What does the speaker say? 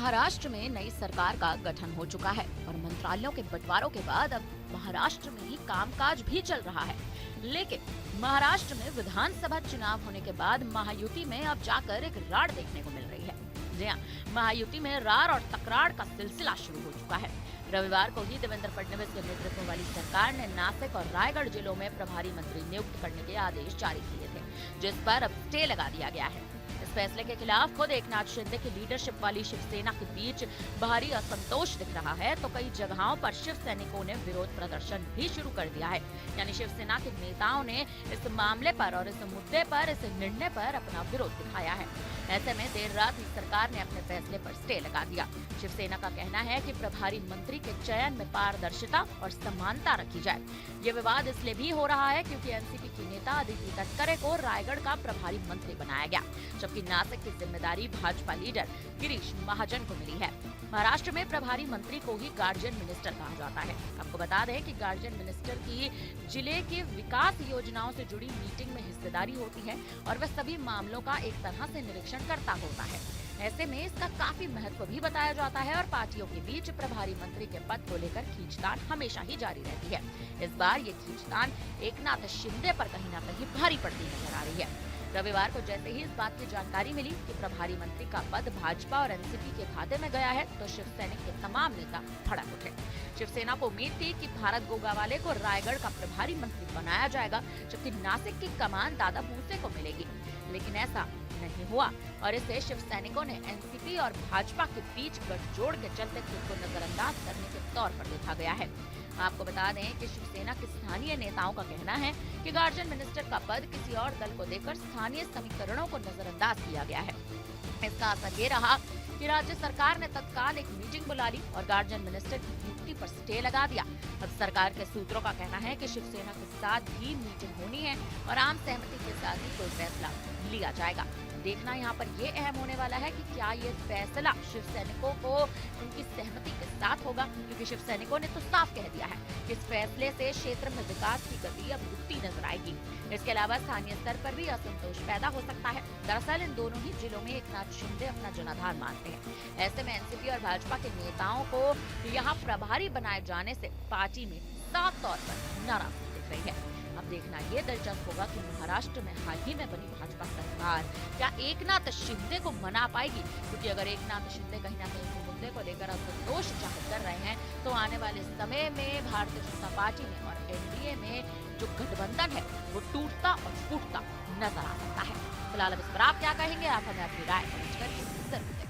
महाराष्ट्र में नई सरकार का गठन हो चुका है और मंत्रालयों के बंटवारों के बाद अब महाराष्ट्र में ही कामकाज भी चल रहा है। लेकिन महाराष्ट्र में विधानसभा चुनाव होने के बाद महायुति में अब जाकर एक राड़ देखने को मिल रही है। जी हाँ, महायुति में रार और तकरार का सिलसिला शुरू हो चुका है। रविवार को ही देवेंद्र फडणवीस के नेतृत्व वाली सरकार ने नासिक और रायगढ़ जिलों में प्रभारी मंत्री नियुक्त करने के आदेश जारी किए थे, जिस पर अब स्टे लगा दिया गया है। इस फैसले के खिलाफ खुद एकनाथ शिंदे की लीडरशिप वाली शिवसेना के बीच भारी असंतोष दिख रहा है, तो कई जगहों पर शिव सैनिकों ने विरोध प्रदर्शन भी शुरू कर दिया है। यानी शिवसेना के नेताओं ने इस मामले पर और इस मुद्दे पर, इस निर्णय पर अपना विरोध दिखाया है। ऐसे में देर रात ही सरकार ने अपने फैसले पर स्टे लगा दिया। शिवसेना का कहना है कि प्रभारी मंत्री के चयन में पारदर्शिता और समानता रखी जाए। ये विवाद इसलिए भी हो रहा है क्योंकि एनसीपी की नेता अदिति तटकरे को रायगढ़ का प्रभारी मंत्री बनाया गया, जबकि नासिक की जिम्मेदारी भाजपा लीडर गिरीश महाजन को मिली है। महाराष्ट्र में प्रभारी मंत्री को ही गार्जियन मिनिस्टर कहा जाता है। आपको बता दें कि गार्जियन मिनिस्टर की जिले के विकास योजनाओं से जुड़ी मीटिंग में हिस्सेदारी होती है और वह सभी मामलों का एक तरह से निरीक्षण करता होता है। ऐसे में इसका काफी महत्व भी बताया जाता है और पार्टियों के बीच प्रभारी मंत्री के पद को लेकर खींचतान हमेशा ही जारी रहती है। इस बार ये खींचतान एकनाथ शिंदे पर कहीं न कहीं भारी पड़ती नजर आ रही है। रविवार को जैसे ही इस बात की जानकारी मिली कि प्रभारी मंत्री का पद भाजपा और एनसीपी के खाते में गया है, तो शिव सैनिक के तमाम नेता भड़क उठे। शिवसेना को उम्मीद थी कि भारत गोगावाले को रायगढ़ का प्रभारी मंत्री बनाया जाएगा, जबकि नासिक की कमान दादा भूसे को मिलेगी। लेकिन ऐसा नहीं हुआ और इसे शिव सैनिकों ने एनसीपी और भाजपा के बीच गठजोड़ के चलते खुद को नजरअंदाज करने के तौर पर देखा गया है। आपको बता दें कि शिवसेना के स्थानीय नेताओं का कहना है कि गार्जियन मिनिस्टर का पद किसी और दल को देकर स्थानीय समीकरणों को नजरअंदाज किया गया है। इसका असर ये रहा कि राज्य सरकार ने तत्काल एक मीटिंग बुला ली और गार्जियन मिनिस्टर की नियुक्ति पर स्टे लगा दिया। अब सरकार के सूत्रों का कहना है कि शिवसेना के साथ भी मीटिंग होनी है और आम सहमति के साथ ही कोई फैसला लिया जाएगा। देखना यहाँ पर ये अहम होने वाला है कि क्या ये फैसला शिव सैनिकों को उनकी सहमति के साथ होगा, क्योंकि शिव सैनिकों ने तो साफ कह दिया है कि इस फैसले से क्षेत्र में विकास की गति अब रुकती नजर आएगी। इसके अलावा स्थानीय स्तर पर भी असंतोष पैदा हो सकता है। दरअसल इन दोनों ही जिलों में एकनाथ शिंदे अपना जनाधार मानते हैं। ऐसे में एनसीपी और भाजपा के नेताओं को यहाँ प्रभारी बनाए जाने से पार्टी में साफ तौर पर नाराजगी दिख रही है। अब देखना ये दिलचस्प होगा कि महाराष्ट्र में हाल ही में बनी भाजपा सरकार क्या एकनाथ शिंदे को मना पाएगी, क्योंकि अगर एकनाथ शिंदे कहीं ना कहीं मुद्दे को लेकर असंतोष जाहिर कर रहे हैं, तो आने वाले समय में भारतीय जनता पार्टी में और एनडीए में जो गठबंधन है वो टूटता और फूटता नजर आ सकता है। फिलहाल अब इस पर आप क्या कहेंगे? आप हमें अपनी राय कमेंट करके जरूर